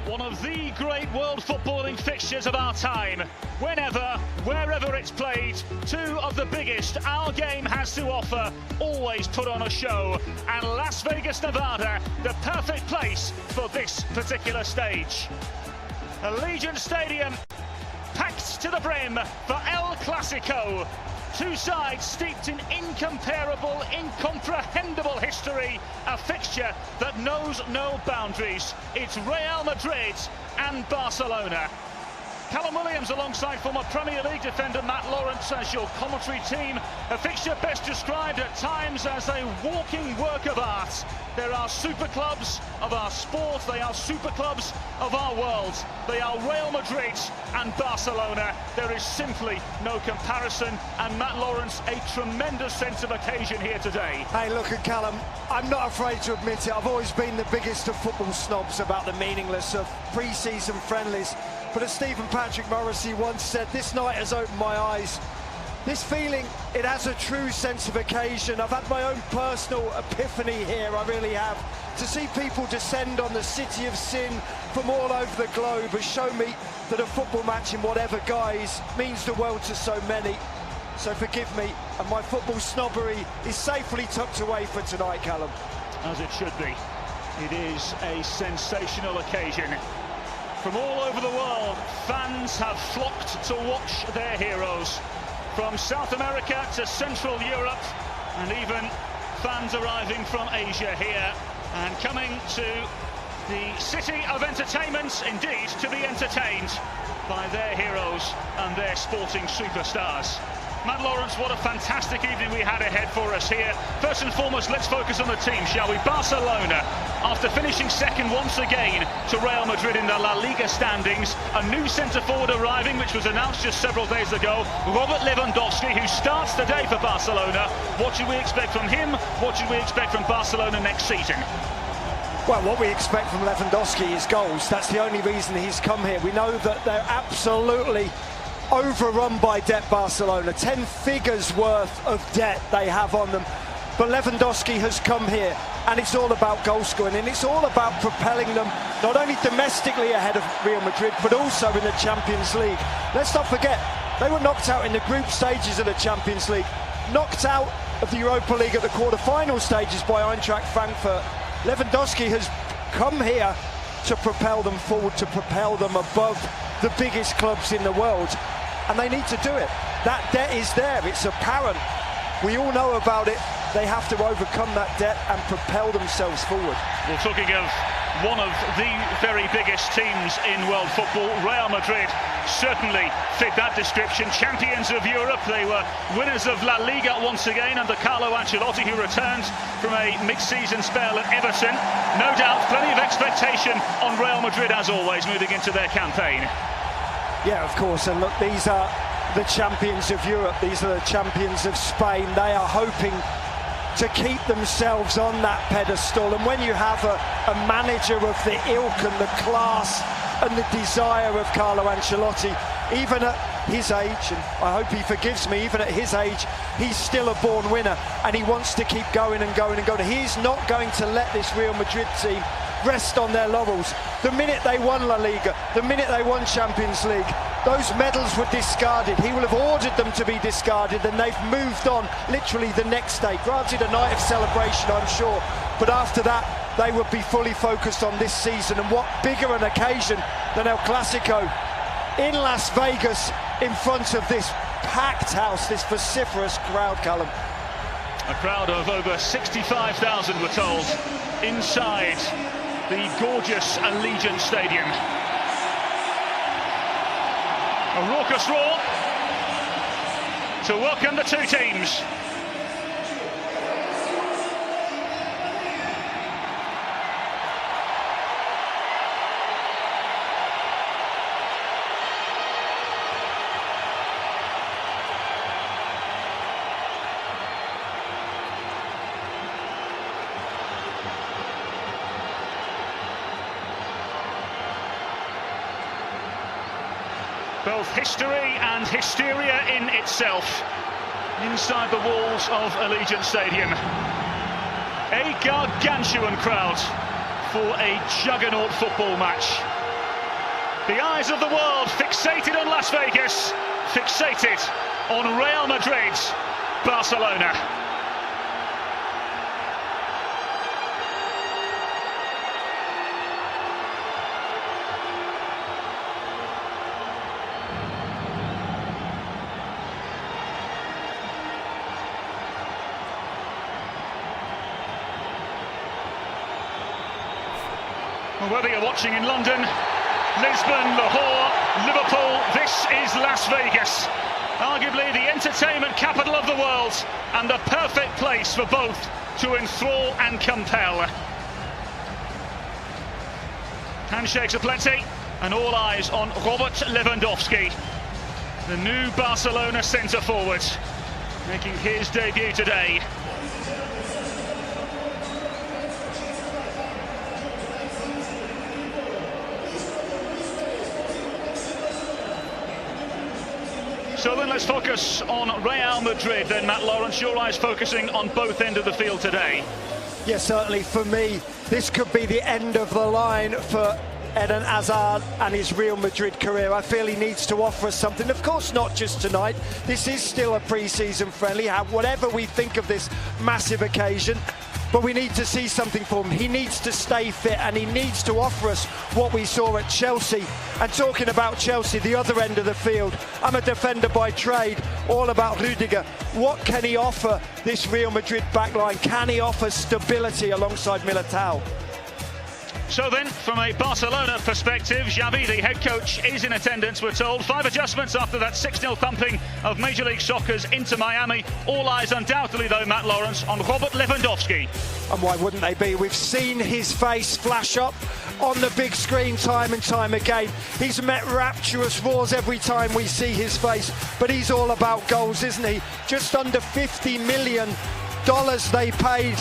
One of the great world footballing fixtures of our time. Whenever, wherever it's played, two of the biggest our game has to offer always put on a show. And Las Vegas, Nevada, the perfect place for this particular stage. Allegiant Stadium packed to the brim for El Clasico. Two sides steeped in incomparable, incomprehensible history. A fixture that knows no boundaries. It's Real Madrid and Barcelona. Callum Williams alongside former Premier League defender Matt Lawrence as your commentary team. A fixture best described at times as a walking work of art. There are super clubs of our sport, they are super clubs of our world. They are Real Madrid and Barcelona. There is simply no comparison, and Matt Lawrence, a tremendous sense of occasion here today. Hey, look at Callum. I'm not afraid to admit it. I've always been the biggest of football snobs about the meaningless of pre-season friendlies. But as Stephen Patrick Morrissey once said, this night has opened my eyes. This feeling, it has a true sense of occasion. I've had my own personal epiphany here, I really have. To see people descend on the city of sin from all over the globe has shown me that a football match in whatever guise means the world to so many. So forgive me, and my football snobbery is safely tucked away for tonight, Callum. As it should be. It is a sensational occasion. From all over the world, fans have flocked to watch their heroes. From South America to Central Europe, and even fans arriving from Asia here and coming to the city of entertainment, indeed, to be entertained by their heroes and their sporting superstars. Matt Lawrence, what a fantastic evening we had ahead for us here. First and foremost, let's focus on the team, shall we? Barcelona, after finishing second once again to Real Madrid in the La Liga standings, a new centre-forward arriving, which was announced just several days ago, Robert Lewandowski, who starts today for Barcelona. What should we expect from him? What should we expect from Barcelona next season? Well, what we expect from Lewandowski is goals. That's the only reason he's come here. We know that they're absolutely overrun by debt, Barcelona. 10 figures worth of debt they have on them. But Lewandowski has come here, and it's all about goal scoring, and it's all about propelling them not only domestically ahead of Real Madrid, but also in the Champions League. Let's not forget, they were knocked out in the group stages of the Champions League, knocked out of the Europa League at the quarter-final stages by Eintracht Frankfurt. Lewandowski has come here to propel them forward, to propel them above the biggest clubs in the world, and they need to do it. That debt is there, it's apparent. We all know about it. They have to overcome that debt and propel themselves forward. Well, talking of one of the very biggest teams in world football, Real Madrid certainly fit that description. Champions of Europe, they were winners of La Liga once again under Carlo Ancelotti, who returned from a mid-season spell at Everton. No doubt, plenty of expectation on Real Madrid as always, moving into their campaign. Yeah, of course, and look, these are the champions of Europe, these are the champions of Spain. They are hoping to keep themselves on that pedestal, and when you have a manager of the ilk and the class and the desire of Carlo Ancelotti, even at his age, and I hope he forgives me, even at his age, he's still a born winner, and he wants to keep going and going and going. He's not going to let this Real Madrid team rest on their laurels. The minute they won La Liga, the minute they won Champions League, those medals were discarded. He will have ordered them to be discarded, and they've moved on literally the next day. Granted, a night of celebration, I'm sure, but after that they would be fully focused on this season. And what bigger an occasion than El Clasico in Las Vegas in front of this packed house, this vociferous crowd, Callum. A crowd of over 65,000, we're told, inside the gorgeous Allegiant Stadium. A raucous roar to welcome the two teams. Both history and hysteria in itself inside the walls of Allegiant Stadium. A gargantuan crowd for a juggernaut football match. The eyes of the world fixated on Las Vegas, fixated on Real Madrid, Barcelona. Well, whether you're watching in London, Lisbon, Lahore, Liverpool, this is Las Vegas. Arguably the entertainment capital of the world and the perfect place for both to enthrall and compel. Handshakes aplenty and all eyes on Robert Lewandowski, the new Barcelona centre-forward, making his debut today. So then let's focus on Real Madrid then, Matt Lawrence, your eyes focusing on both ends of the field today. Yes, certainly for me, this could be the end of the line for Eden Hazard and his Real Madrid career. I feel he needs to offer us something. Of course, not just tonight. This is still a pre-season friendly, whatever we think of this massive occasion. But we need to see something from him. He needs to stay fit and he needs to offer us what we saw at Chelsea. And talking about Chelsea, the other end of the field, I'm a defender by trade, all about Rudiger. What can he offer this Real Madrid backline? Can he offer stability alongside Militao? So then, from a Barcelona perspective, Xavi, the head coach, is in attendance, we're told. 5 adjustments after that 6-0 thumping of Major League Soccer's Inter Miami. All eyes undoubtedly, though, Matt Lawrence, on Robert Lewandowski. And why wouldn't they be? We've seen his face flash up on the big screen time and time again. He's met rapturous roars every time we see his face, but he's all about goals, isn't he? Just under $50 million they paid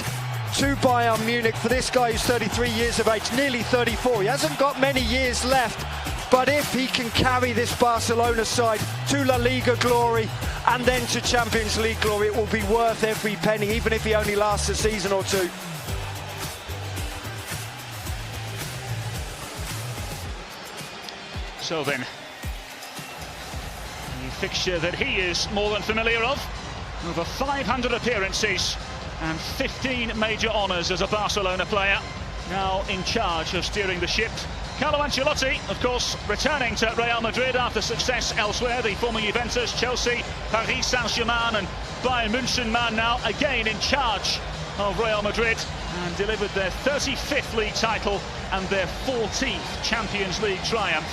to Bayern Munich for this guy who's 33 years of age, nearly 34. He hasn't got many years left, but if he can carry this Barcelona side to La Liga glory and then to Champions League glory, it will be worth every penny, even if he only lasts a season or two. So then, the fixture that he is more than familiar of, over 500 appearances and 15 major honours as a Barcelona player, now in charge of steering the ship. Carlo Ancelotti, of course, returning to Real Madrid after success elsewhere. The former Juventus, Chelsea, Paris Saint-Germain and Bayern München man now again in charge of Real Madrid and delivered their 35th league title and their 14th Champions League triumph,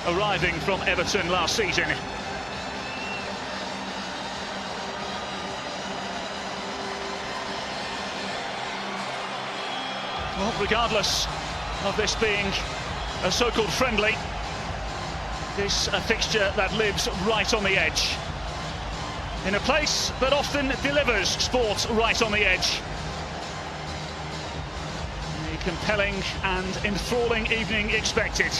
arriving from Everton last season. Well, regardless of this being a so-called friendly, this a fixture that lives right on the edge. In a place that often delivers sport right on the edge. A compelling and enthralling evening expected.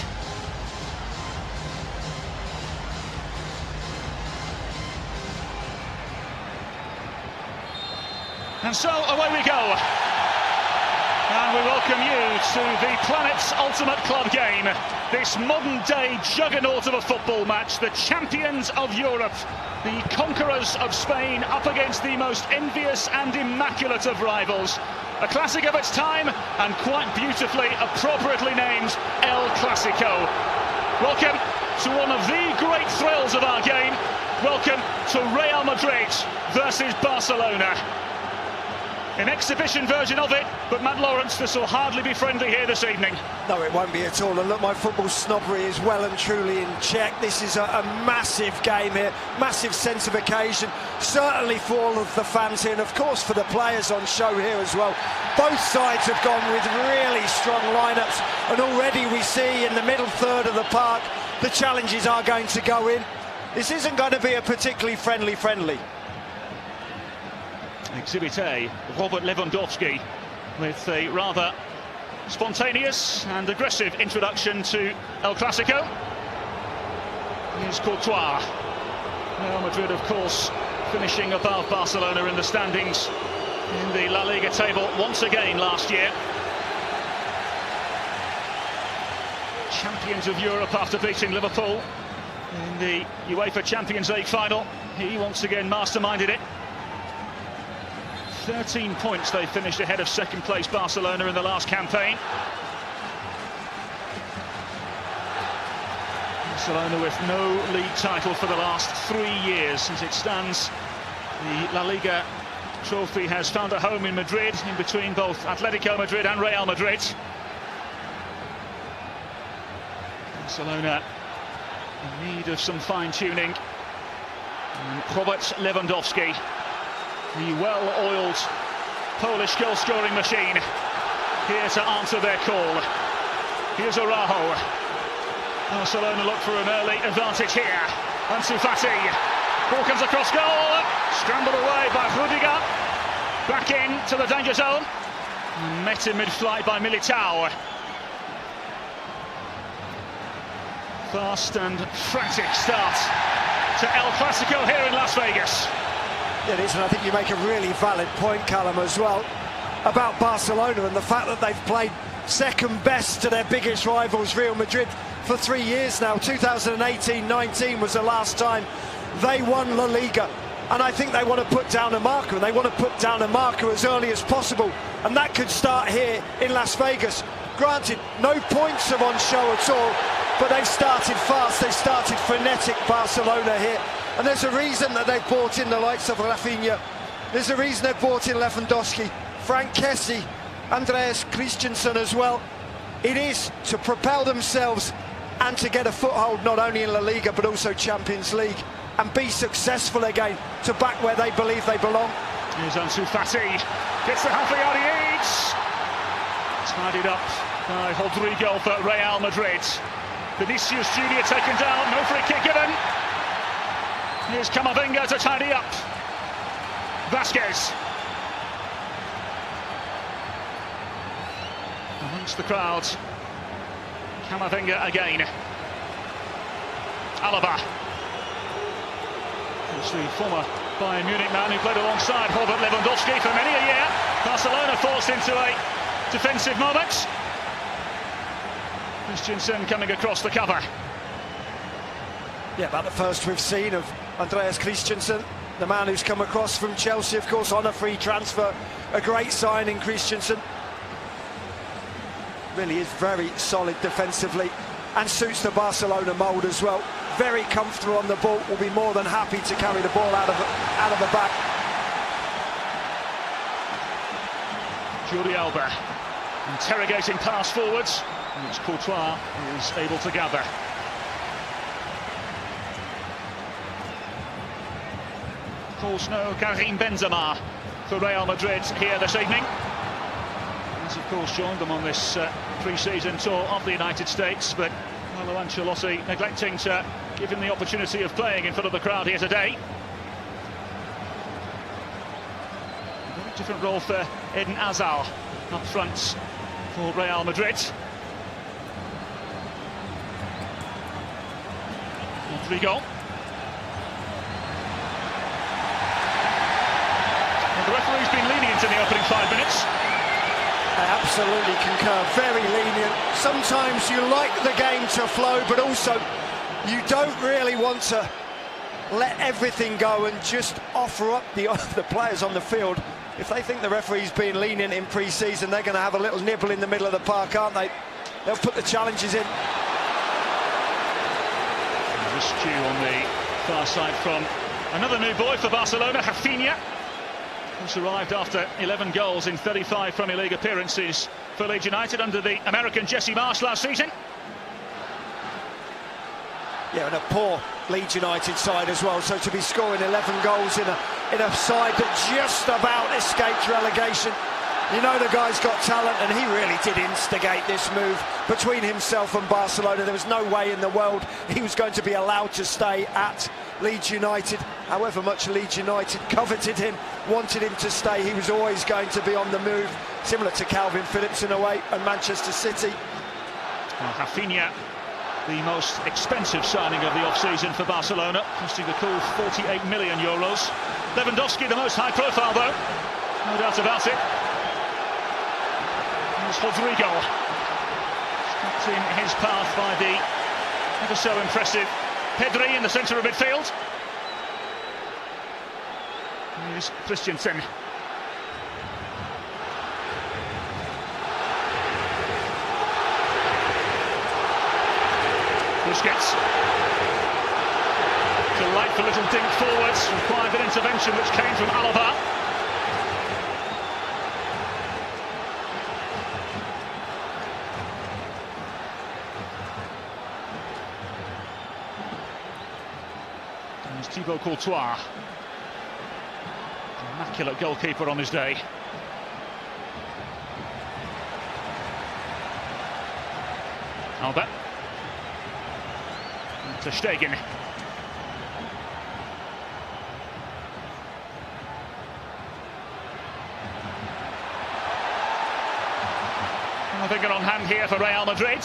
And so away we go. And we welcome you to the planet's ultimate club game. This modern-day juggernaut of a football match. The champions of Europe, the conquerors of Spain, up against the most envious and immaculate of rivals. A classic of its time, and quite beautifully, appropriately named El Clasico. Welcome to one of the great thrills of our game. Welcome to Real Madrid versus Barcelona. An exhibition version of it, but Matt Lawrence, this will hardly be friendly here this evening. No, it won't be at all. And look, my football snobbery is well and truly in check. This is a massive game here, massive sense of occasion, certainly for all of the fans here, and of course for the players on show here as well. Both sides have gone with really strong lineups, and already we see in the middle third of the park, the challenges are going to go in. This isn't going to be a particularly friendly. Exhibit A, Robert Lewandowski, with a rather spontaneous and aggressive introduction to El Clasico. Here's Courtois. Real Madrid, of course, finishing above Barcelona in the standings in the La Liga table once again last year. champions of Europe after beating Liverpool in the UEFA Champions League final. He once again masterminded it. 13 points they finished ahead of second place Barcelona in the last campaign. Barcelona with no league title for the last 3 years. As it stands, the La Liga trophy has found a home in Madrid, in between both Atletico Madrid and Real Madrid. Barcelona in need of some fine-tuning. Robert Lewandowski, the well-oiled Polish goal-scoring machine, here to answer their call. Here's Araujo. Barcelona look for an early advantage here. Ansu Fati. Ball comes across goal. Scrambled away by Rudiger. Back into the danger zone. Met in mid-flight by Militao. Fast and frantic start to El Clasico here in Las Vegas. It is, and I think you make a really valid point, Callum, as well, about Barcelona and the fact that they've played second best to their biggest rivals, Real Madrid, for 3 years now. 2018-19 was the last time they won La Liga, and I think they want to put down a marker, and they want to put down a marker as early as possible, and that could start here in Las Vegas. Granted, no points are on show at all, but they've started fast, they've started frenetic, Barcelona here. And there's a reason that they've brought in the likes of Rafinha. There's a reason they've brought in Lewandowski, Frank Kessie, Andreas Christensen as well. It is to propel themselves and to get a foothold not only in La Liga but also Champions League, and be successful again to back where they believe they belong. Here's Ansu Fati, gets the halfway out, he eats. Tidied up by Rodrigo for Real Madrid. Vinicius Junior taken down, no free kick given. Here's Camavinga to tidy up. Vasquez. Amongst the crowd. Camavinga again. Alaba. It's the former Bayern Munich man who played alongside Robert Lewandowski for many a year. Barcelona forced into a defensive moment. Christensen coming across the cover. Yeah, about the first we've seen of Andreas Christensen, the man who's come across from Chelsea, of course, on a free transfer. A great signing, Christensen. Really is very solid defensively and suits the Barcelona mould as well. Very comfortable on the ball, will be more than happy to carry the ball out of the back. Jordi Alba interrogating pass forwards, which Courtois is able to gather. Of course, no Karim Benzema for Real Madrid here this evening. He's of course joined them on this pre-season tour of the United States, but Carlo Ancelotti neglecting to give him the opportunity of playing in front of the crowd here today. A very different role for Eden Hazard up front for Real Madrid. Rodrigo. The referee's been lenient in the opening 5 minutes. I absolutely concur, very lenient. Sometimes you like the game to flow, but also you don't really want to let everything go and just offer up the players on the field. If they think the referee's been lenient in pre-season, they're going to have a little nibble in the middle of the park, aren't they? They'll put the challenges in. This cue on the far side from another new boy for Barcelona, Rafinha, who's arrived after 11 goals in 35 Premier League appearances for Leeds United under the American Jesse Marsch last season. Yeah, and a poor Leeds United side as well, so to be scoring 11 goals in a side that just about escaped relegation. You know the guy's got talent, and he really did instigate this move between himself and Barcelona. There was no way in the world he was going to be allowed to stay at Leeds United. However much Leeds United coveted him, wanted him to stay, he was always going to be on the move, similar to Calvin Phillips in a way, and Manchester City. Well, Rafinha, the most expensive signing of the off-season for Barcelona, costing the cool €48 million. Lewandowski, the most high-profile, though, no doubt about it. Rodrigo. in his path by the ever so impressive Pedri in the centre of midfield. Here's Christensen. Busquets. Delightful little dink forwards, required an intervention which came from Alaba. There's Thibaut Courtois. Immaculate goalkeeper on his day. Alba. To Stegen. I think on hand here for Real Madrid.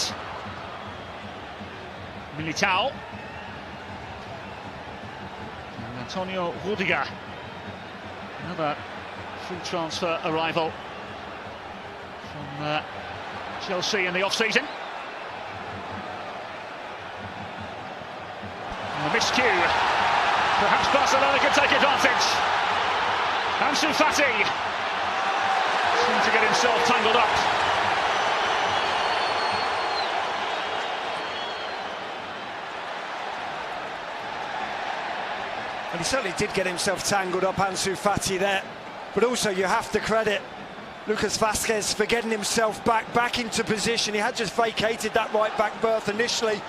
Militao. And Antonio Rudiger. Another free transfer arrival from Chelsea in the off-season. And a miscue. Perhaps Barcelona could take advantage. Ansu Fati seemed to get himself tangled up. And he certainly did get himself tangled up, Ansu Fati there. But also you have to credit Lucas Vázquez for getting himself back into position. He had just vacated that right-back berth initially,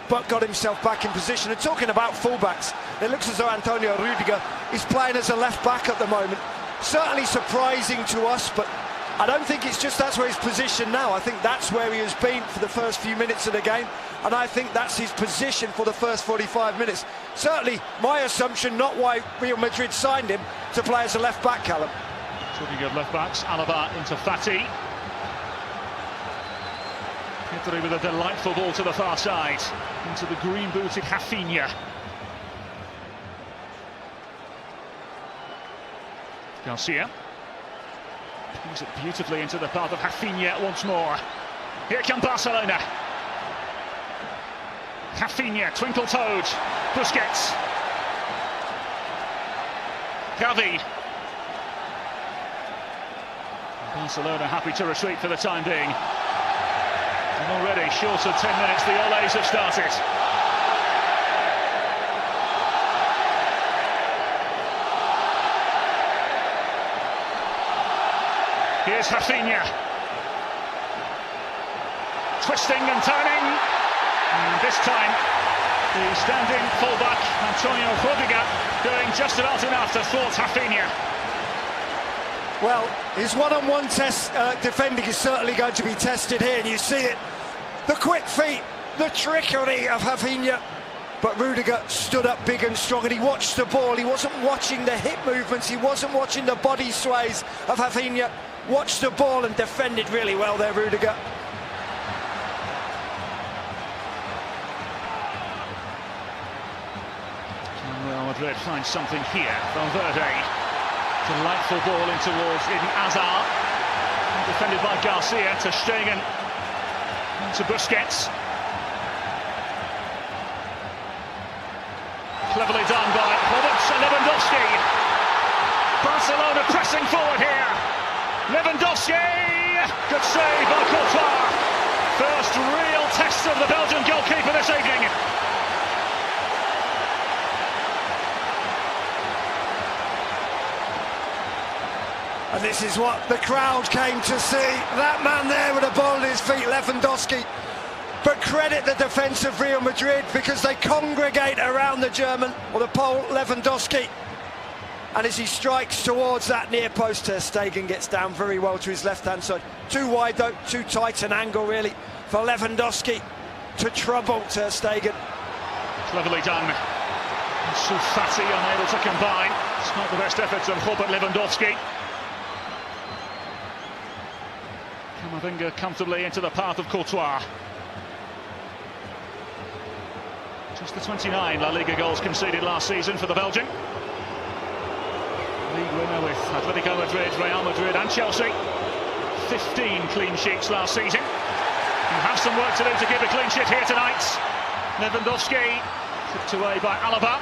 but got himself back in position. And talking about fullbacks, it looks as though Antonio Rudiger is playing as a left-back at the moment. Certainly surprising to us, but I don't think it's just that's where he's positioned now. I think that's where he has been for the first few minutes of the game, and I think that's his position for the first 45 minutes. Certainly my assumption, not why Real Madrid signed him, to play as a left-back, Callum. Talking of left-backs, Alaba into Fati. Pedri with a delightful ball to the far side, into the green-booted Rafinha. Garcia. Brings it beautifully into the path of Rafinha once more. Here come Barcelona. Rafinha, twinkle-toed. Busquets. Gavi. Barcelona happy to retreat for the time being. And already, short of 10 minutes, the Olays have started. Here's Rafinha. Twisting and turning. And this time, the standing fullback, Antonio Rudiger, doing just about enough to thwart Rafinha. Well, his one-on-one defending is certainly going to be tested here, and you see it. The quick feet, the trickery of Rafinha. But Rudiger stood up big and strong, and he watched the ball. He wasn't watching the hip movements, he wasn't watching the body sways of Rafinha. Watched the ball and defended really well there, Rudiger. Real Madrid finds something here. Valverde. Delightful ball in towards Eden Hazard. Defended by Garcia to Stegen. To Busquets. Cleverly done by Lewandowski. Barcelona pressing forward here. Lewandowski! Good save by Courtois. First real test of the Belgian goalkeeper this evening. And this is what the crowd came to see. That man there with a ball at his feet, Lewandowski. But credit the defence of Real Madrid, because they congregate around the German, or the Pole, Lewandowski. And as he strikes towards that near post, Ter Stegen gets down very well to his left-hand side. Too wide though, too tight an angle really for Lewandowski to trouble Ter Stegen. Cleverly done. Ansu Fati unable to combine. It's not the best efforts of Robert Lewandowski. Camavinga comfortably into the path of Courtois. Just the 29 La Liga goals conceded last season for the Belgian. League winner with Atletico Madrid, Real Madrid and Chelsea. 15 clean sheets last season. have some work to do to keep a clean sheet here tonight. Lewandowski tipped away by Alaba.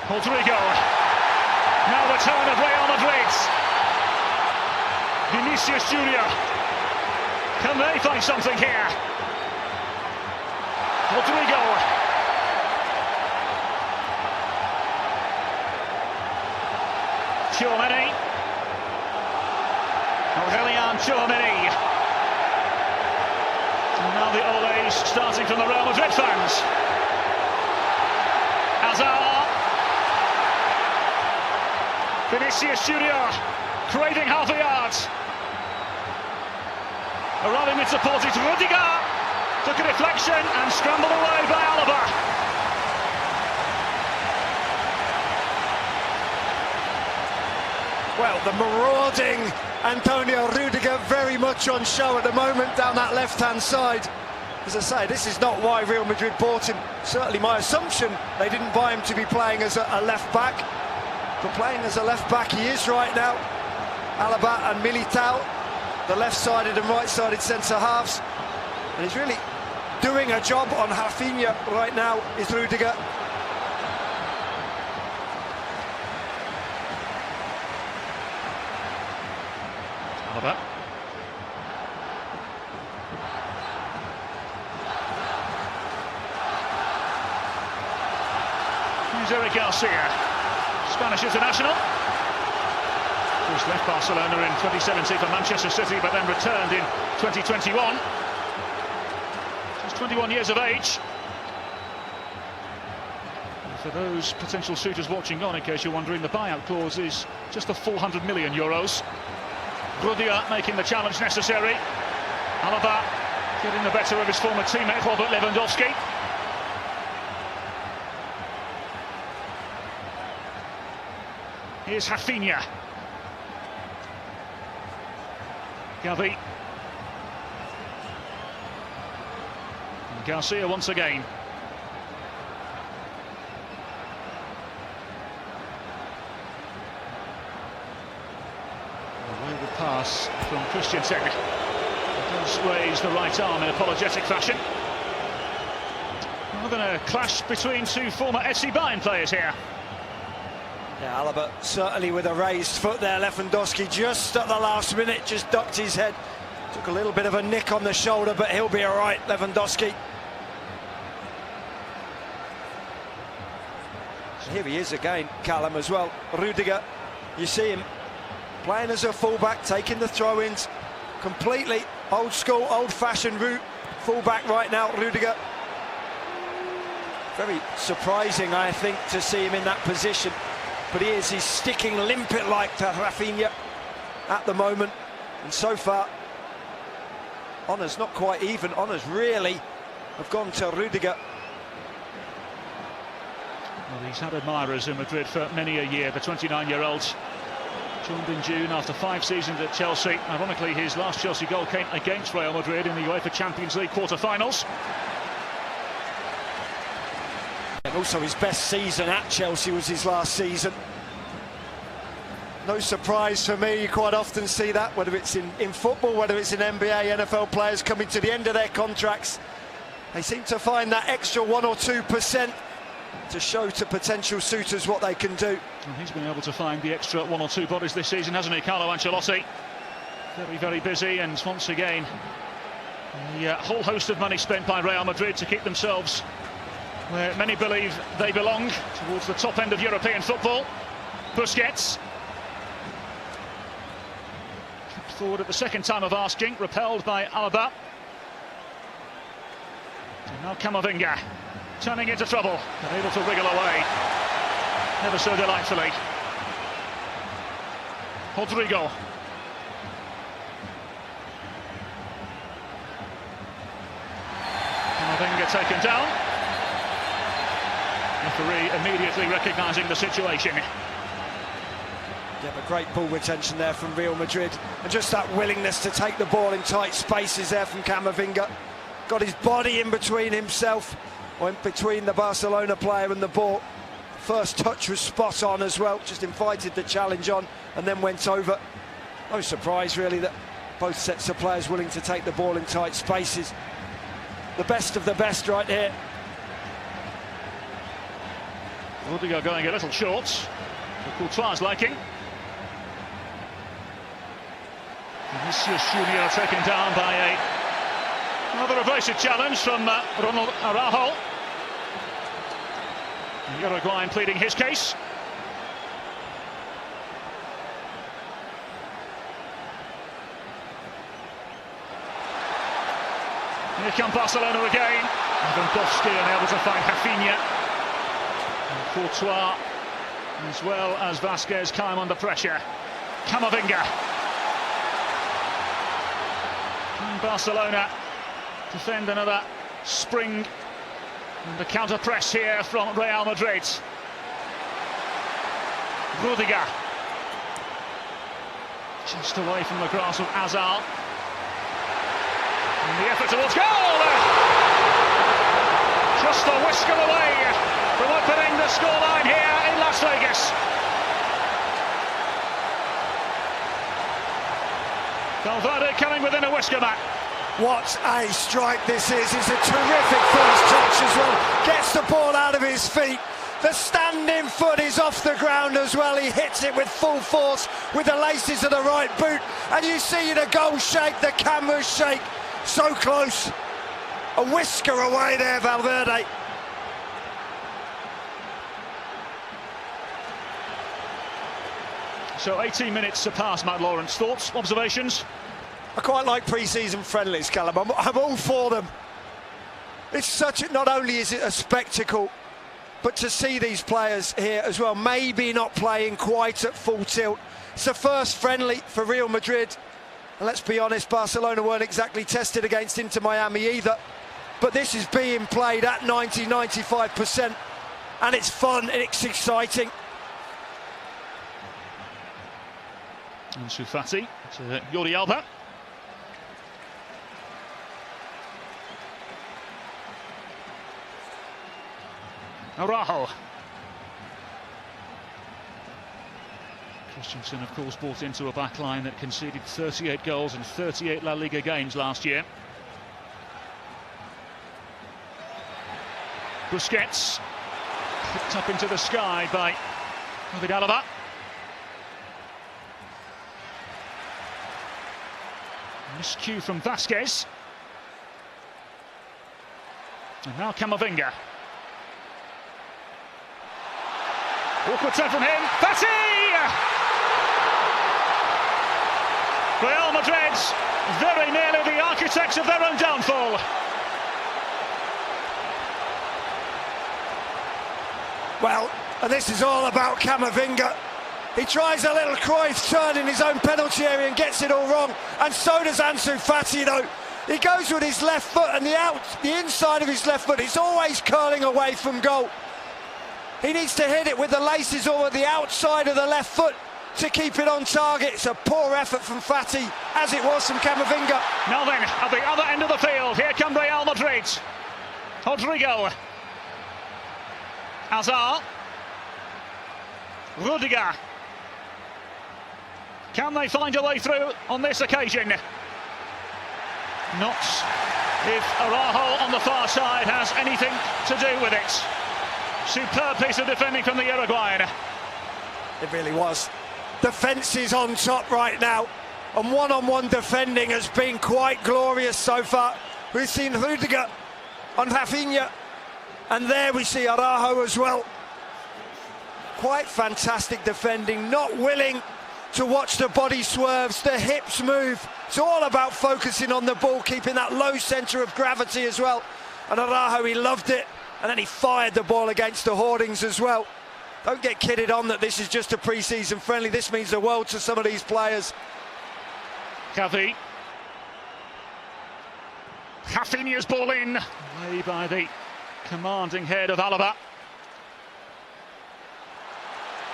Rodrigo. Now the turn of Real Madrid. Vinicius Junior. Can they find something here? Rodrigo. Tchouaméni. Aurélien Tchouaméni. And now the Ole's starting from the Real Madrid fans. Hazard. Vinicius Junior craving half a yard. Arriving with support is Rudiger. Took a deflection and scrambled away by Alaba. Well, the marauding Antonio Rudiger very much on show at the moment down that left-hand side. As I say, this is not why Real Madrid bought him. Certainly my assumption, they didn't buy him to be playing as a left-back. But playing as a left-back he is right now. Alaba and Militao, the left-sided and right-sided centre-halves. And he's really doing a job on Rafinha right now, is Rudiger. Alaba. Here's Eric Garcia. Spanish international. He's left Barcelona in 2017 for Manchester City, but then returned in 2021. He's 21 years of age. And for those potential suitors watching on, in case you're wondering, the buyout clause is just the 400 million euros. Rudiger making the challenge necessary. Alaba getting the better of his former teammate Robert Lewandowski. Here's Rafinha. Gavi. And Garcia once again. Away the pass from Christensen. He does raise the right arm in apologetic fashion. We're going to clash between two former FC Bayern players here. Yeah, Alaba certainly with a raised foot there. Lewandowski just at the last minute just ducked his head. Took a little bit of a nick on the shoulder, but he'll be all right, Lewandowski. Here he is again, Callum, as well. Rudiger, you see him playing as a fullback, taking the throw-ins. Completely old school, old-fashioned route. Fullback right now, Rudiger. Very surprising, I think, to see him in that position. But he's sticking limpet-like to Rafinha at the moment. And so far, honours not quite even. Honours really have gone to Rudiger. Well, he's had admirers in Madrid for many a year. The 29-year-old joined in June after 5 seasons at Chelsea. Ironically, his last Chelsea goal came against Real Madrid in the UEFA Champions League quarter-finals. And also his best season at Chelsea was his last season. No surprise for me, you quite often see that, whether it's in football, whether it's in NBA, NFL players coming to the end of their contracts. They seem to find that extra 1 or 2% to show to potential suitors what they can do. Well, he's been able to find the extra 1 or 2 bodies this season, hasn't he, Carlo Ancelotti? Very, very busy, and once again, a whole host of money spent by Real Madrid to keep themselves where many believe they belong, towards the top end of European football. Busquets. Kicked forward at the second time of asking, repelled by Alaba. And now Camavinga, turning into trouble, and able to wriggle away. Never so delightfully. Rodrigo. Camavinga taken down. Referee immediately recognising the situation. Yeah, but great ball retention there from Real Madrid, and just that willingness to take the ball in tight spaces there from Camavinga. Got his body in between himself, or in between the Barcelona player and the ball. First touch was spot on as well, just invited the challenge on and then went over. No surprise really that both sets of players willing to take the ball in tight spaces. The best of the best right here. Rudiger going a little short for Courtois' liking. Vinicius Junior taken down by another evasive challenge from Ronald Araujo. The Uruguayan pleading his case. Here come Barcelona again. Lewandowski unable to find Rafinha. And Courtois, as well as Vasquez, come under pressure. Camavinga. And Barcelona defend another spring. And the counter press here from Real Madrid. Rudiger. Just away from the grasp of Hazard. And the effort towards goal! Just a whisker away from opening the scoreline here in Las Vegas. Valverde coming within a whisker, Matt. What a strike this is. It's a terrific first touch as well. Gets the ball out of his feet. The standing foot is off the ground as well. He hits it with full force with the laces of the right boot. And you see the goal shake, the cameras shake. So close. A whisker away there, Valverde. So 18 minutes to pass, Matt Lawrence. Thoughts, observations? I quite like pre-season friendlies, Callum. I'm all for them. It's such not only is it a spectacle, but to see these players here as well, maybe not playing quite at full tilt. It's the first friendly for Real Madrid. And let's be honest, Barcelona weren't exactly tested against Inter Miami either. But this is being played at 90-95%. And it's fun and it's exciting. Ansu Fati to Jordi Alba. Araujo. Christensen, of course, brought into a backline that conceded 38 goals in 38 La Liga games last year. Busquets, picked up into the sky by David Alaba. Miscue from Vasquez. And now Camavinga. Awkward turn from him. Fati! Real Madrid very nearly the architects of their own downfall. Well, and this is all about Camavinga. He tries a little Cruyff turn in his own penalty area and gets it all wrong. And so does Ansu Fati, though. He goes with his left foot and the inside of his left foot is always curling away from goal. He needs to hit it with the laces or the outside of the left foot to keep it on target. It's a poor effort from Fati, as it was from Camavinga. Now then, at the other end of the field, here come Real Madrid. Rodrigo. Hazard. Rudiger. Can they find a way through on this occasion? Not if Araujo on the far side has anything to do with it. Superb piece of defending from the Uruguayan. It really was. Defence is on top right now, and one-on-one defending has been quite glorious so far. We've seen Rudiger on Rafinha, and there we see Araujo as well. Quite fantastic defending, not willing to watch the body swerves, the hips move. It's all about focusing on the ball, keeping that low centre of gravity as well. And Araujo, he loved it, and then he fired the ball against the hoardings as well. Don't get kidded on that this is just a pre-season friendly. This means the world to some of these players. Xavi. Rafinha's ball in, way by the commanding head of Alaba.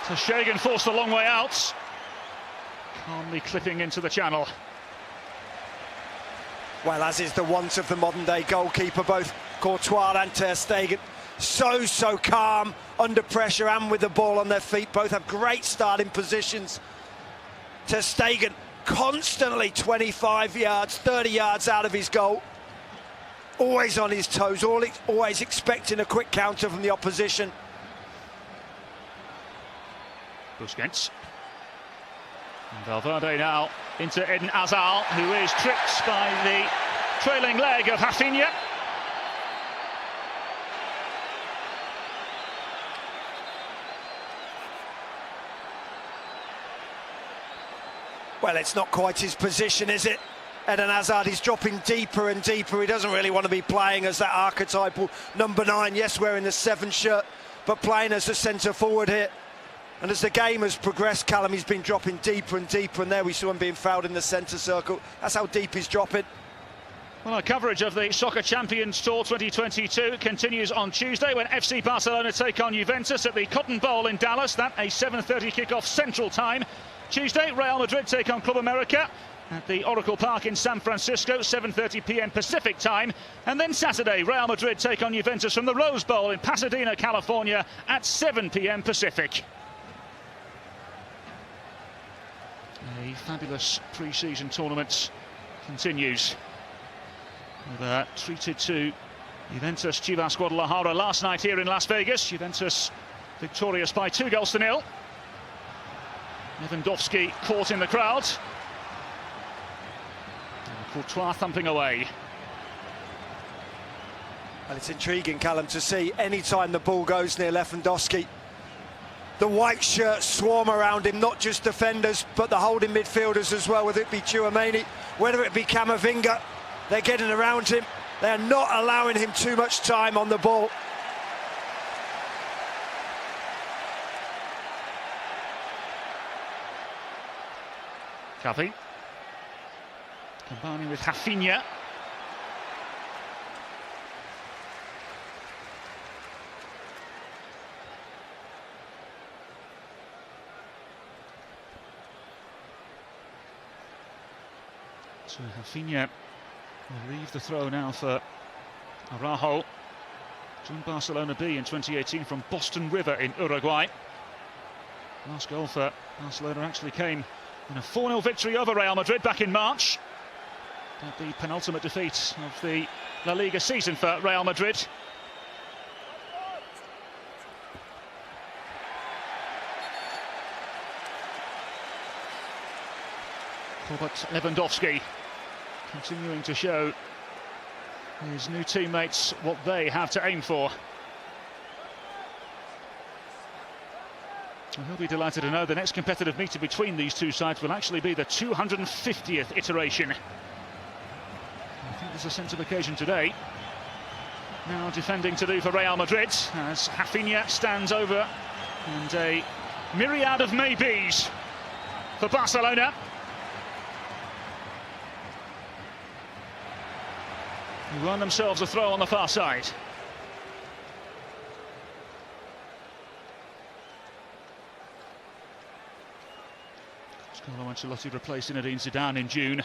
So Shagan forced a long way out, calmly clipping into the channel. Well, as is the want of the modern-day goalkeeper, both Courtois and Ter Stegen. So calm under pressure and with the ball on their feet. Both have great starting positions. Ter Stegen constantly 25 yards, 30 yards out of his goal. Always on his toes, always expecting a quick counter from the opposition. Busquets. And Valverde now into Eden Hazard, who is tricked by the trailing leg of Rafinha. Well, it's not quite his position, is it? Eden Hazard is dropping deeper and deeper. He doesn't really want to be playing as that archetypal number 9. Yes, wearing the 7 shirt, but playing as a centre forward here. And as the game has progressed, Callum, he's been dropping deeper and deeper, and there we saw him being fouled in the centre circle. That's how deep he's dropping. Well, our coverage of the Soccer Champions Tour 2022 continues on Tuesday when FC Barcelona take on Juventus at the Cotton Bowl in Dallas. That a 7:30 kickoff Central Time. Tuesday, Real Madrid take on Club America at the Oracle Park in San Francisco, 7:30 p.m. Pacific Time. And then Saturday, Real Madrid take on Juventus from the Rose Bowl in Pasadena, California at 7 p.m. Pacific. A fabulous pre-season tournament continues. Treated to Juventus Chivas Guadalajara last night here in Las Vegas. Juventus victorious by 2-0. Lewandowski caught in the crowd. And Courtois thumping away. And it's intriguing, Callum, to see any time the ball goes near Lewandowski, the white shirts swarm around him, not just defenders, but the holding midfielders as well, whether it be Tchouaméni, whether it be Camavinga. They're getting around him. They're not allowing him too much time on the ball. Capi combining with Rafinha. So Rafinha will leave the throw now for Araujo. Joined Barcelona B in 2018 from Boston River in Uruguay. Last goal for Barcelona actually came in a 4-0 victory over Real Madrid back in March. The penultimate defeat of the La Liga season for Real Madrid. Robert Lewandowski continuing to show his new teammates what they have to aim for. And he'll be delighted to know the next competitive meeting between these two sides will actually be the 250th iteration. I think there's a sense of occasion today. Now defending to do for Real Madrid as Rafinha stands over, and a myriad of maybes for Barcelona. Who won themselves a throw on the far side. Carlo Ancelotti replaced Zinedine Zidane in June.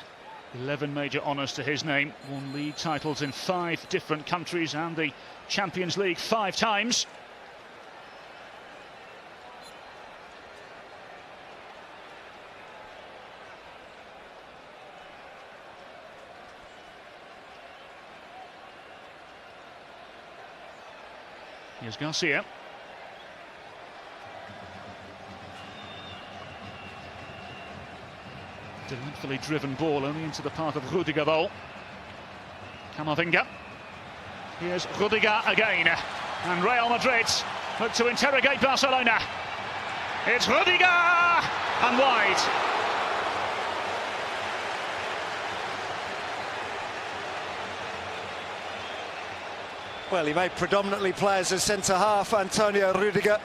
11 major honours to his name. Won league titles in 5 different countries and the Champions League 5 times. Here's Garcia. Delightfully driven ball only into the path of Rüdiger though. Camavinga. Here's Rüdiger again. And Real Madrid look to interrogate Barcelona. It's Rüdiger! And wide. Well, he may predominantly play as a centre-half, Antonio Rüdiger.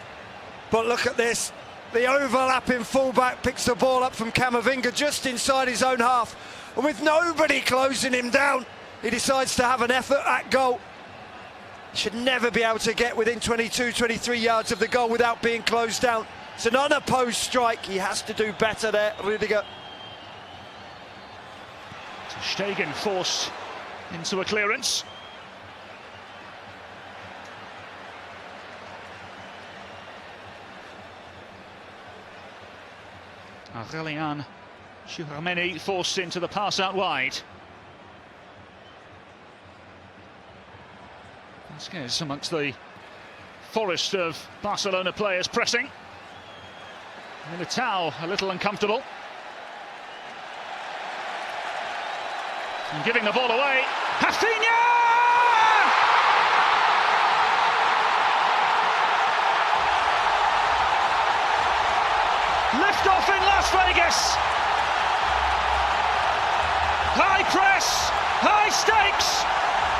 But look at this. The overlapping fullback picks the ball up from Camavinga just inside his own half. And with nobody closing him down, he decides to have an effort at goal. He should never be able to get within 22, 23 yards of the goal without being closed down. It's an unopposed strike. He has to do better there, Rüdiger. Stegen forced into a clearance. Aurelian Tchouameni forced into the pass out wide. Vasquez amongst the forest of Barcelona players pressing. Militao a little uncomfortable. And giving the ball away. Rafinha! Lift off in Las Vegas. High press, high stakes,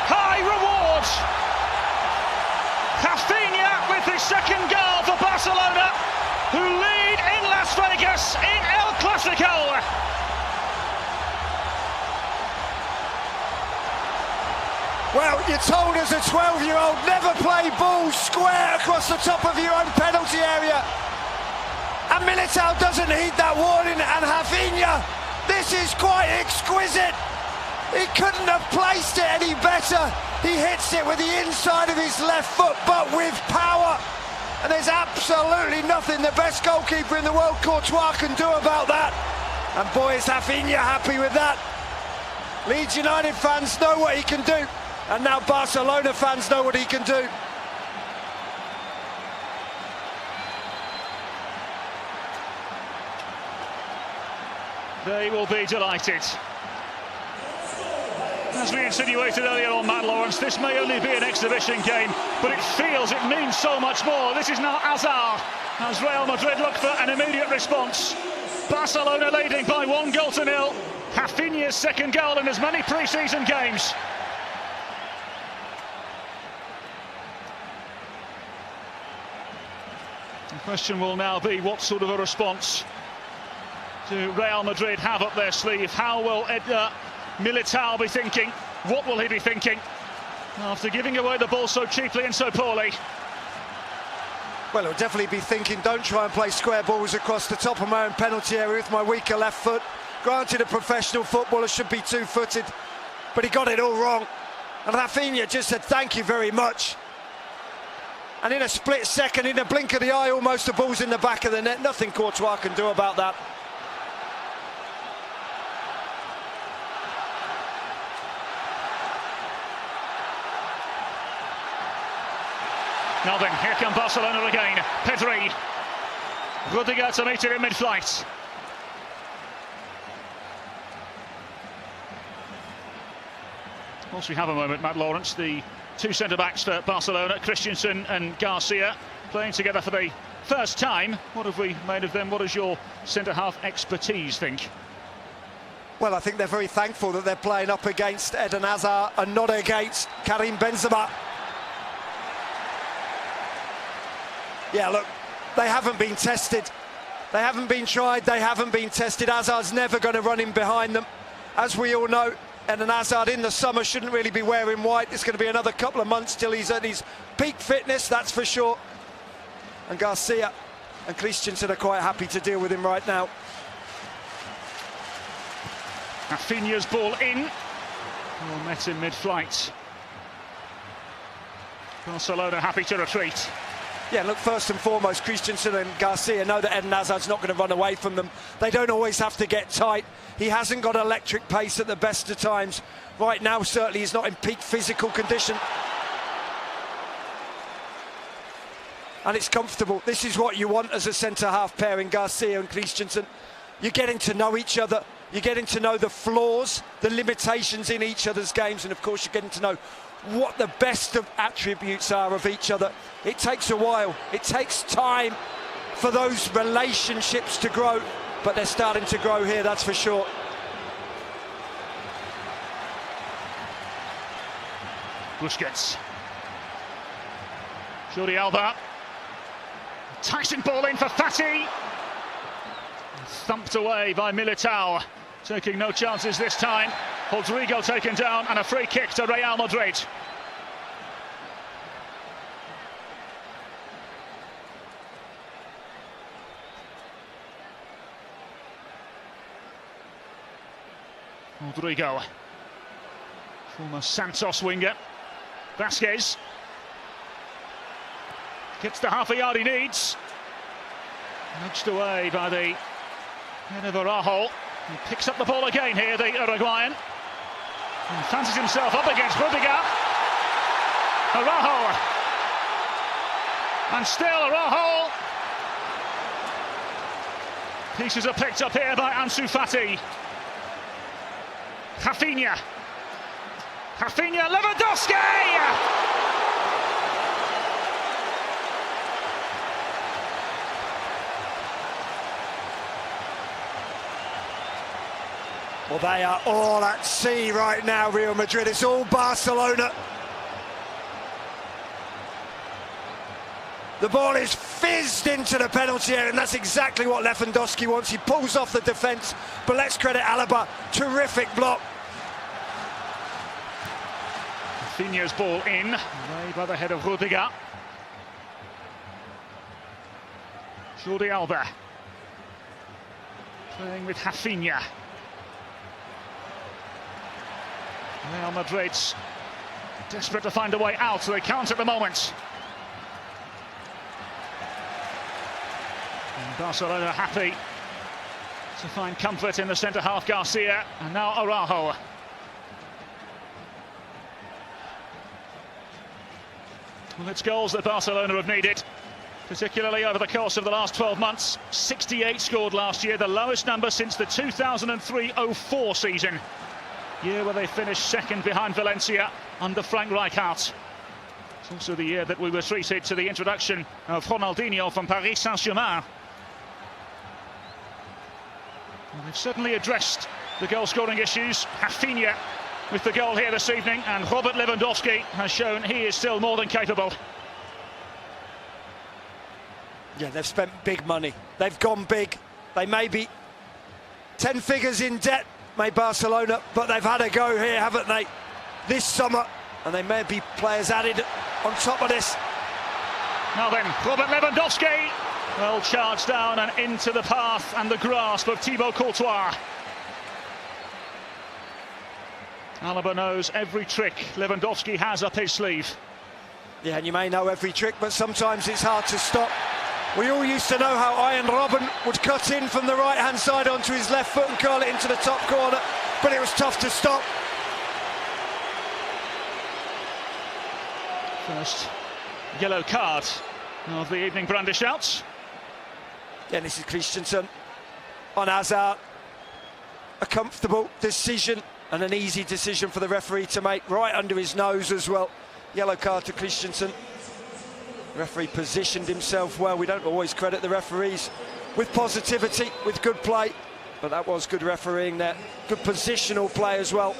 high reward. Rafinha with his second goal for Barcelona, who lead in Las Vegas in El Clasico. Well, you're told as a 12-year-old, never play balls square across the top of your own penalty area. And Militao doesn't heed that warning, and Rafinha, this is quite exquisite. He couldn't have placed it any better. He hits it with the inside of his left foot, but with power. And there's absolutely nothing the best goalkeeper in the world, Courtois, can do about that. And boy, is Rafinha happy with that. Leeds United fans know what he can do, and now Barcelona fans know what he can do. They will be delighted. As we insinuated earlier on, Matt Lawrence, this may only be an exhibition game, but it means so much more. This is now Hazard, as Real Madrid look for an immediate response. Barcelona leading by 1-0. Rafinha's second goal in as many pre-season games. The question will now be, what sort of a response do Real Madrid have up their sleeve? How will Militao be thinking? What will he be thinking after giving away the ball so cheaply and so poorly? Well, he'll definitely be thinking, don't try and play square balls across the top of my own penalty area with my weaker left foot. Granted, a professional footballer should be two-footed, but he got it all wrong. And Rafinha just said, thank you very much. And in a split second, in a blink of the eye, almost the ball's in the back of the net. Nothing Courtois can do about that. Nothing. Here come Barcelona again. Pedri. Rudiger to meet it in mid-flight. Whilst we have a moment, Matt Lawrence, the two centre-backs for Barcelona, Christensen and Garcia, playing together for the first time. What have we made of them? What does your centre-half expertise think? Well, I think they're very thankful that they're playing up against Eden Hazard and not against Karim Benzema. Yeah, look, they haven't been tested. They haven't been tried, they haven't been tested. Hazard's never going to run in behind them. As we all know, Eden Hazard in the summer shouldn't really be wearing white. It's going to be another couple of months till he's at his peak fitness, that's for sure. And Garcia and Christensen are quite happy to deal with him right now. Rafinha's ball in. Well, met in mid-flight. Barcelona happy to retreat. Yeah, look, first and foremost, Christensen and Garcia know that Eden Hazard's not going to run away from them. They don't always have to get tight. He hasn't got electric pace at the best of times. Right now, certainly, he's not in peak physical condition. And it's comfortable. This is what you want as a centre-half pairing, Garcia and Christensen. You're getting to know each other. You're getting to know the flaws, the limitations in each other's games. And, of course, you're getting to know what the best of attributes are of each other. It takes a while. It takes time for those relationships to grow. But they're starting to grow here, that's for sure. Busquets. Jordi Alba. Tyson ball in for Fati. Thumped away by Militao. Taking no chances this time. Rodrigo taken down and a free kick to Real Madrid. Rodrigo, former Santos winger. Vasquez gets the half a yard he needs. Nudged away by the head of Araujo. He picks up the ball again here, the Uruguayan. And fancies himself up against Rudiger. Araujo. And still Araujo. Pieces are picked up here by Ansu Fati. Rafinha. Rafinha, Lewandowski! Well, they are all at sea right now, Real Madrid. It's all Barcelona. The ball is fizzed into the penalty area, and that's exactly what Lewandowski wants. He pulls off the defence, but let's credit Alaba. Terrific block. Rafinha's ball in, way by the head of Rudiger. Jordi Alba playing with Rafinha. Real Madrid's desperate to find a way out, so they can't at the moment. And Barcelona happy to find comfort in the centre-half Garcia, and now Araujo. Well, it's goals that Barcelona have needed, particularly over the course of the last 12 months. 68 scored last year, the lowest number since the 2003-04 season. Year where they finished second behind Valencia under Frank Rijkaard. It's also the year that we were treated to the introduction of Ronaldinho from Paris Saint-Germain. Well, they've certainly addressed the goal-scoring issues. Rafinha with the goal here this evening, and Robert Lewandowski has shown he is still more than capable. Yeah, they've spent big money. They've gone big. They may be 10 figures in debt, Barcelona, but they've had a go here, haven't they, this summer, and they may be players added on top of this. Now then, Robert Lewandowski, well charged down and into the path and the grasp of Thibaut Courtois. Alaba knows every trick Lewandowski has up his sleeve. Yeah, and you may know every trick, but sometimes it's hard to stop. We all used to know how Ian Robben would cut in from the right-hand side onto his left foot and curl it into the top corner, but it was tough to stop. First yellow card of the evening brandished out. Yeah, this is Christensen on Hazard. A comfortable decision and an easy decision for the referee to make, right under his nose as well. Yellow card to Christensen. Referee positioned himself well. We don't always credit the referees with positivity, with good play, but that was good refereeing there. Good positional play as well.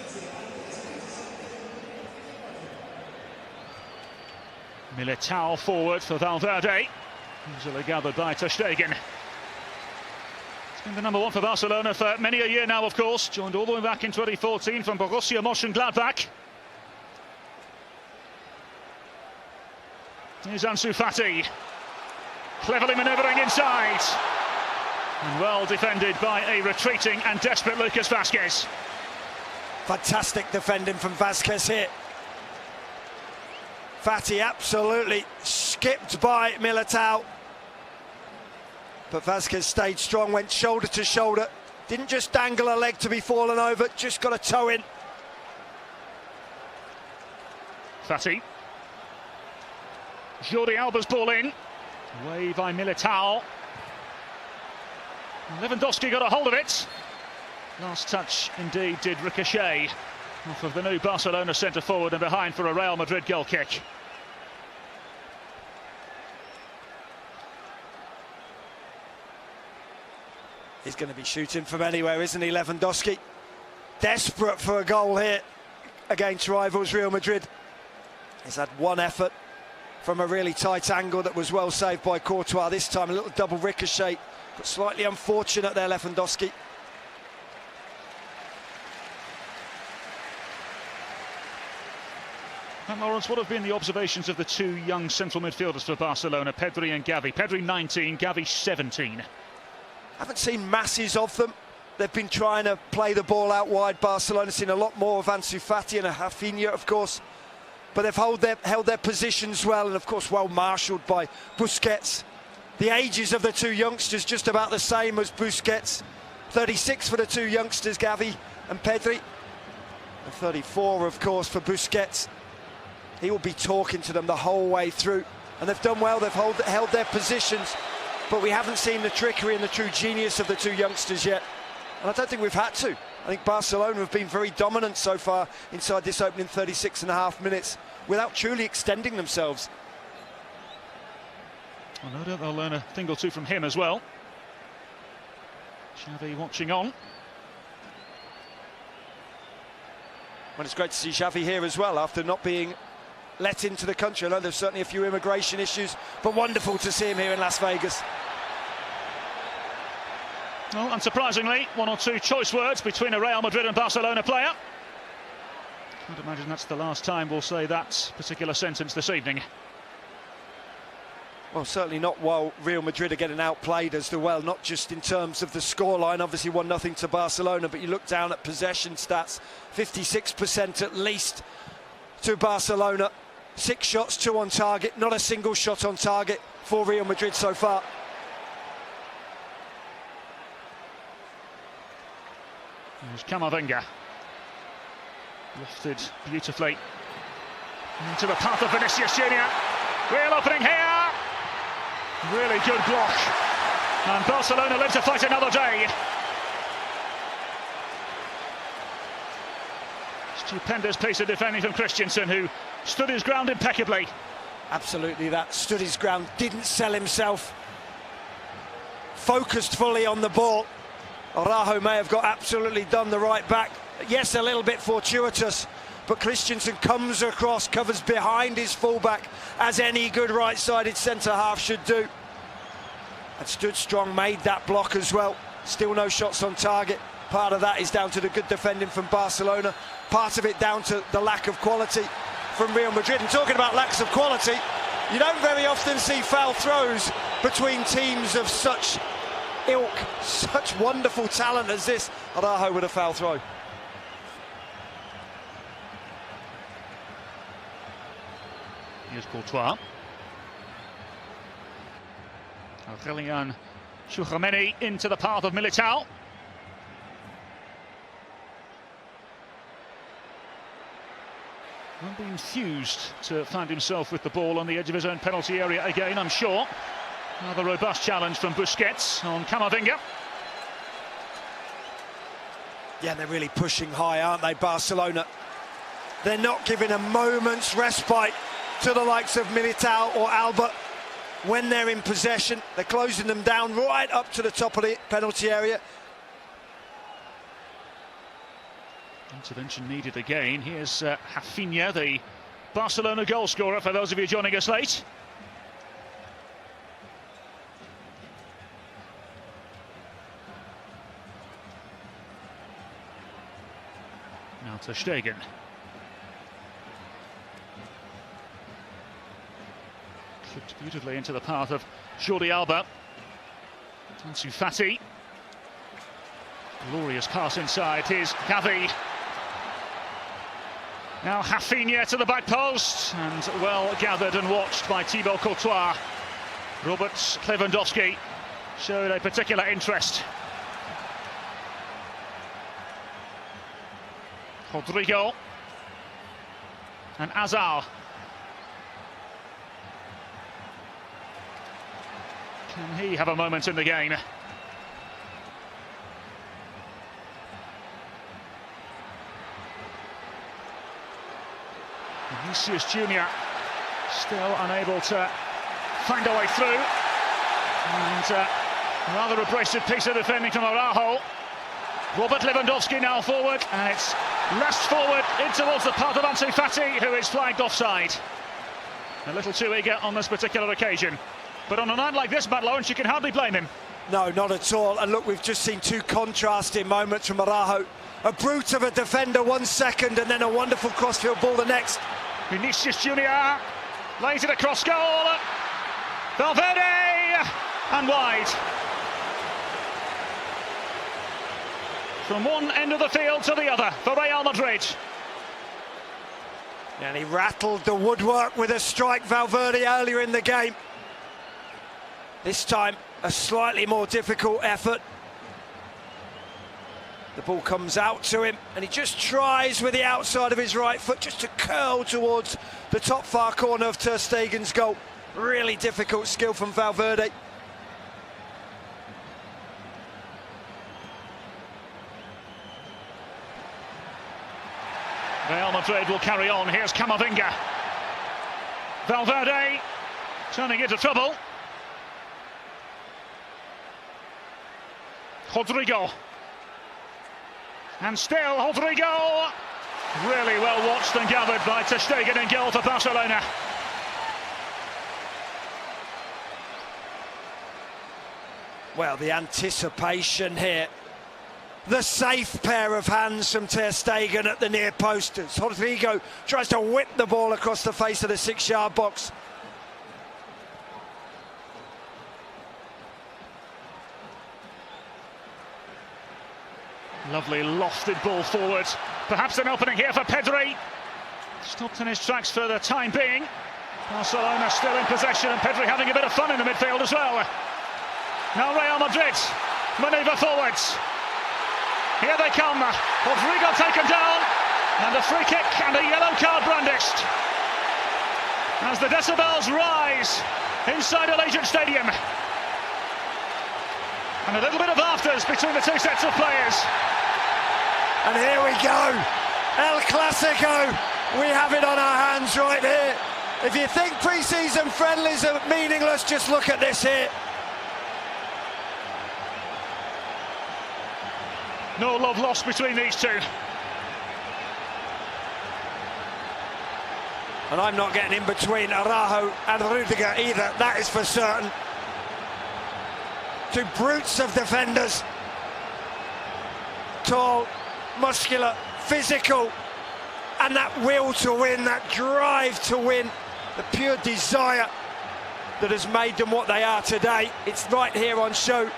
Militao forward for Valverde. Easily gathered by ter Stegen. He's been the number one for Barcelona for many a year now, of course. Joined all the way back in 2014 from Borussia Mönchengladbach. Here's Ansu Fati, cleverly manoeuvring inside, and well defended by a retreating and desperate Lucas Vázquez. Fantastic defending from Vázquez here. Fati absolutely skipped by Militao, but Vázquez stayed strong, went shoulder to shoulder, didn't just dangle a leg to be fallen over, just got a toe in. Fati. Jordi Alba's ball in, away by Militao. Lewandowski got a hold of it. Last touch indeed did ricochet off of the new Barcelona centre forward and behind for a Real Madrid goal kick. He's going to be shooting from anywhere, isn't he, Lewandowski? Desperate for a goal here against rivals Real Madrid. He's had one effort from a really tight angle that was well saved by Courtois. This time a little double ricochet, but slightly unfortunate there, Lewandowski. And Lawrence, what have been the observations of the two young central midfielders for Barcelona, Pedri and Gavi? Pedri 19, Gavi 17. Haven't seen masses of them. They've been trying to play the ball out wide. Barcelona seen a lot more of Ansu Fati and Rafinha, of course. But they've held their positions well, and of course well marshalled by Busquets. The ages of the two youngsters just about the same as Busquets. 36 for the two youngsters, Gavi and Pedri. And 34, of course, for Busquets. He will be talking to them the whole way through. And they've done well, they've held their positions. But we haven't seen the trickery and the true genius of the two youngsters yet. And I don't think we've had to. I think Barcelona have been very dominant so far inside this opening 36.5 minutes without truly extending themselves. Well, no doubt they'll learn a thing or two from him as well. Xavi watching on. Well, it's great to see Xavi here as well after not being let into the country. I know there's certainly a few immigration issues, but wonderful to see him here in Las Vegas. Well, unsurprisingly, one or two choice words between a Real Madrid and Barcelona player. I'd imagine that's the last time we'll say that particular sentence this evening. Well, certainly not while Real Madrid are getting outplayed as well, not just in terms of the scoreline, obviously 1-0 to Barcelona, but you look down at possession stats, 56% at least to Barcelona, 6 shots, 2 on target, not a single shot on target for Real Madrid so far. There's Camavinga, lifted beautifully into the path of Vinicius Junior. Real opening here. Really good block, and Barcelona live to fight another day. Stupendous piece of defending from Christensen, who stood his ground impeccably. Absolutely, that stood his ground, didn't sell himself, focused fully on the ball. Araujo may have got absolutely done the right back. Yes, a little bit fortuitous, but Christensen comes across, covers behind his fullback, as any good right-sided centre-half should do. And stood strong, made that block as well. Still no shots on target. Part of that is down to the good defending from Barcelona. Part of it down to the lack of quality from Real Madrid. And talking about lacks of quality, you don't very often see foul throws between teams of such ilk, such wonderful talent as this. Araujo with a foul throw. Here's Courtois. Aurelian Tchouameni into the path of Militao. Won't be enthused to find himself with the ball on the edge of his own penalty area again, I'm sure. Another robust challenge from Busquets on Camavinga. Yeah, they're really pushing high, aren't they, Barcelona? They're not giving a moment's respite to the likes of Militao or Alba when they're in possession. They're closing them down right up to the top of the penalty area. Intervention needed again. Here's Rafinha, the Barcelona goal scorer, for those of you joining us late. Now to Stegen. Slipped beautifully into the path of Jordi Alba. Ansu Fati. Glorious pass inside. Here's Gavi. Now Rafinha to the back post, and well gathered and watched by Thibaut Courtois. Robert Lewandowski showed a particular interest. Rodrigo and Azar. Can he have a moment in the game? Vinicius Junior still unable to find a way through, and rather abrasive piece of defending from Araujo. Robert Lewandowski now forward, and it's lashed forward in towards the path of Ansu Fati, who is flagged offside. A little too eager on this particular occasion, but on a night like this, Matt Lawrence, you can hardly blame him. No, not at all. And look, we've just seen two contrasting moments from Araujo. A brute of a defender 1 second, and then a wonderful crossfield ball the next. Vinicius Junior lays it across goal. Valverde and wide. From one end of the field to the other for Real Madrid. And he rattled the woodwork with a strike, Valverde, earlier in the game. This time, a slightly more difficult effort. The ball comes out to him, and he just tries with the outside of his right foot just to curl towards the top far corner of Ter Stegen's goal. Really difficult skill from Valverde. Real Madrid will carry on. Here's Camavinga. Valverde turning into trouble. Rodrigo. And still Rodrigo. Really well watched and gathered by Ter Stegen in goal for Barcelona. Well, the anticipation here. The safe pair of hands from Ter Stegen at the near post. Rodrigo tries to whip the ball across the face of the 6-yard box. Lovely lofted ball forward. Perhaps an opening here for Pedri. Stopped in his tracks for the time being. Barcelona still in possession, and Pedri having a bit of fun in the midfield as well. Now Real Madrid manoeuvre forwards. Here they come. Rodrigo taken down, and a free kick and a yellow card brandished. As the decibels rise inside Allegiant Stadium. And a little bit of afters between the two sets of players. And here we go. El Clasico. We have it on our hands right here. If you think pre-season friendlies are meaningless, just look at this here. No love lost between these two. And I'm not getting in between Araujo and Rudiger either, that is for certain. Two brutes of defenders. Tall, muscular, physical, and that will to win, that drive to win, the pure desire that has made them what they are today. It's right here on show.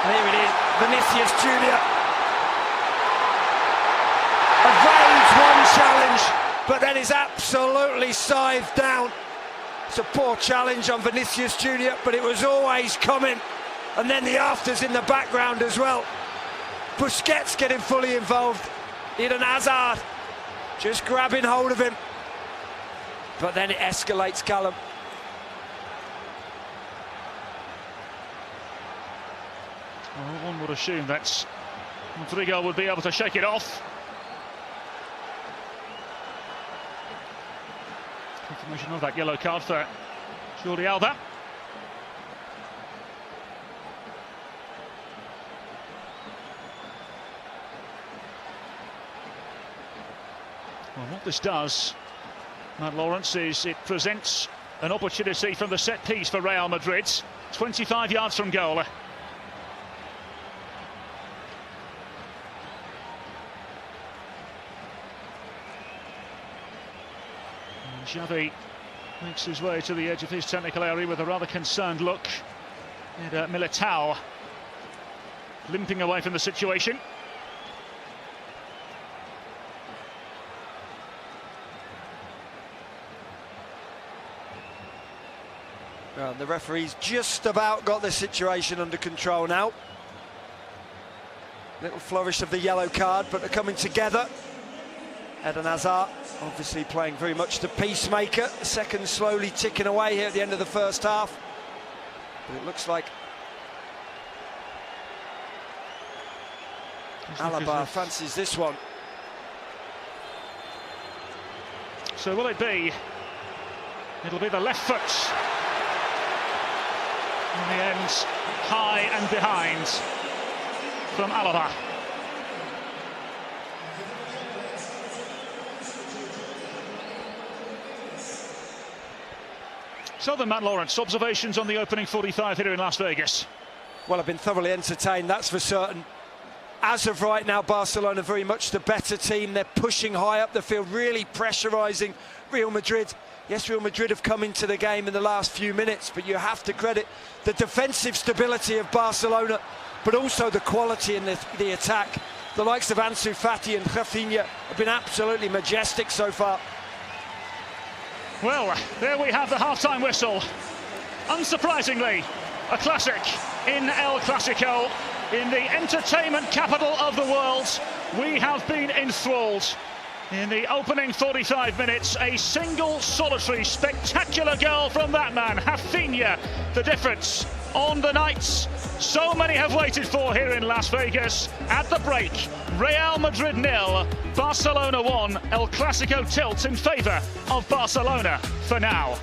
Here it is, Vinicius Junior. Evades one challenge, but then is absolutely scythed down. It's a poor challenge on Vinicius Junior, but it was always coming. And then the afters in the background as well. Busquets getting fully involved. Eden Hazard just grabbing hold of him. But then it escalates, Callum. Well, one would assume that Rodrigo would be able to shake it off. Confirmation of that yellow card for Jordi Alba. Well, what this does, Matt Lawrence, is it presents an opportunity from the set piece for Real Madrid, 25 yards from goal. Xavi makes his way to the edge of his technical area with a rather concerned look. And Militao limping away from the situation. Well, the referee's just about got the situation under control now. Little flourish of the yellow card, but they're coming together. Eden Hazard obviously playing very much the peacemaker. The second slowly ticking away here at the end of the first half. But it looks like Alaba fancies this one. So will it be? It'll be the left foot. In the end, high and behind from Alaba. So then, Matt Lawrence, observations on the opening 45 here in Las Vegas. Well, I've been thoroughly entertained, that's for certain. As of right now, Barcelona very much the better team. They're pushing high up the field, really pressurising Real Madrid. Yes, Real Madrid have come into the game in the last few minutes, but you have to credit the defensive stability of Barcelona, but also the quality in the attack. The likes of Ansu Fati and Rafinha have been absolutely majestic so far. Well, there we have the half-time whistle. Unsurprisingly, A classic in El Clasico, in the entertainment capital of the world. We have been enthralled. In the opening 45 minutes, a single, solitary, spectacular goal from that man, Rafinha. The difference on the nights so many have waited for here in Las Vegas. At the break, Real Madrid 0, Barcelona 1. El Clasico tilts in favour of Barcelona for now.